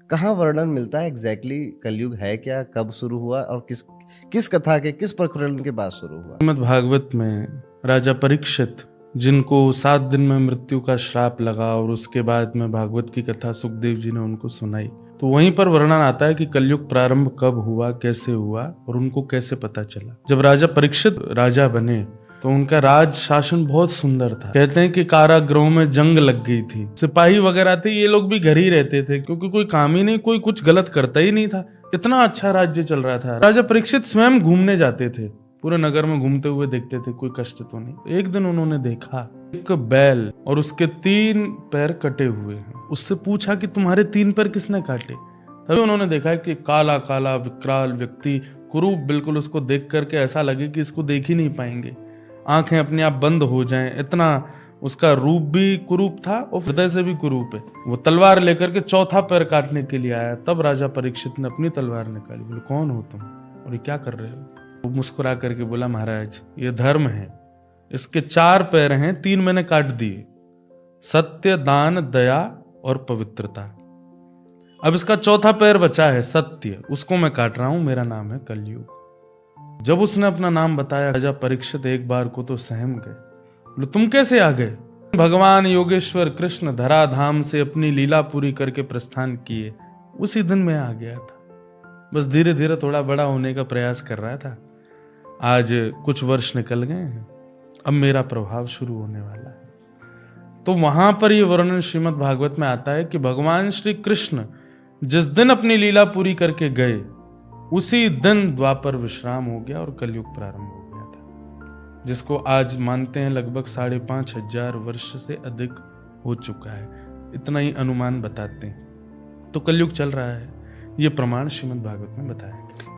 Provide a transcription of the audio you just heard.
कहाँ वर्णन मिलता है एग्जैक्टली कलयुग है क्या, कब शुरू हुआ और किस किस कथा के किस प्रकरण के बाद शुरू हुआ? श्रीमद् भागवत में राजा परीक्षित, जिनको 7 दिन में मृत्यु का श्राप लगा और उसके बाद में भागवत की कथा सुखदेव जी ने उनको सुनाई, तो वहीं पर वर्णन आता है कि कलयुग प्रारंभ कब हुआ, कैसे हुआ और उनको कैसे पता चला। जब राजा परीक्षित राजा बने तो उनका राज शासन बहुत सुंदर था। कहते हैं कि कारागृहों में जंग लग गई थी, सिपाही वगैरह थे, ये लोग भी घर ही रहते थे क्योंकि कोई काम ही नहीं, कोई कुछ गलत करता ही नहीं था। इतना अच्छा राज्य चल रहा था। राजा परीक्षित स्वयं घूमने जाते थे, पूरे नगर में घूमते हुए देखते थे कोई कष्ट तो नहीं। एक दिन उन्होंने देखा एक बैल और उसके 3 पैर कटे हुए हैं। उससे पूछा कि तुम्हारे 3 पैर किसने काटे? तभी उन्होंने देखा कि काला काला विकराल व्यक्ति, कुरूप, बिल्कुल उसको देख करके ऐसा लगे कि इसको देख ही नहीं पाएंगे, आंखें अपने आप बंद हो जाएं, इतना उसका रूप भी कुरूप था और हृदय से भी कुरूप है। वो तलवार लेकर के 4था पैर काटने के लिए आया। तब राजा परीक्षित ने अपनी तलवार निकाली। बोले, कौन हो तुम और ये क्या कर रहे हो? वो मुस्कुरा करके बोला, महाराज ये धर्म है, इसके 4 पैर हैं, 3 मैंने काट दिए, सत्य, दान, दया और पवित्रता। अब इसका 4था पैर बचा है सत्य, उसको मैं काट रहा हूं, मेरा नाम है कलयुग। जब उसने अपना नाम बताया, राजा परीक्षित एक बार को तो सहम गए। बोले, तुम कैसे आ गए? भगवान योगेश्वर कृष्ण धराधाम से अपनी लीला पूरी करके प्रस्थान किए, उसी दिन मैं आ गया था। बस धीरे धीरे थोड़ा बड़ा होने का प्रयास कर रहा था। आज कुछ वर्ष निकल गए हैं, अब मेरा प्रभाव शुरू होने वाला है। तो वहां पर यह वर्णन श्रीमद् भागवत में आता है कि भगवान श्री कृष्ण जिस दिन अपनी लीला पूरी करके गए, उसी दिन द्वापर विश्राम हो गया और कलयुग प्रारंभ हो गया था, जिसको आज मानते हैं लगभग 5,500 वर्ष से अधिक हो चुका है। इतना ही अनुमान बताते हैं। तो कलयुग चल रहा है, ये प्रमाण श्रीमद् भागवत में बताया गया।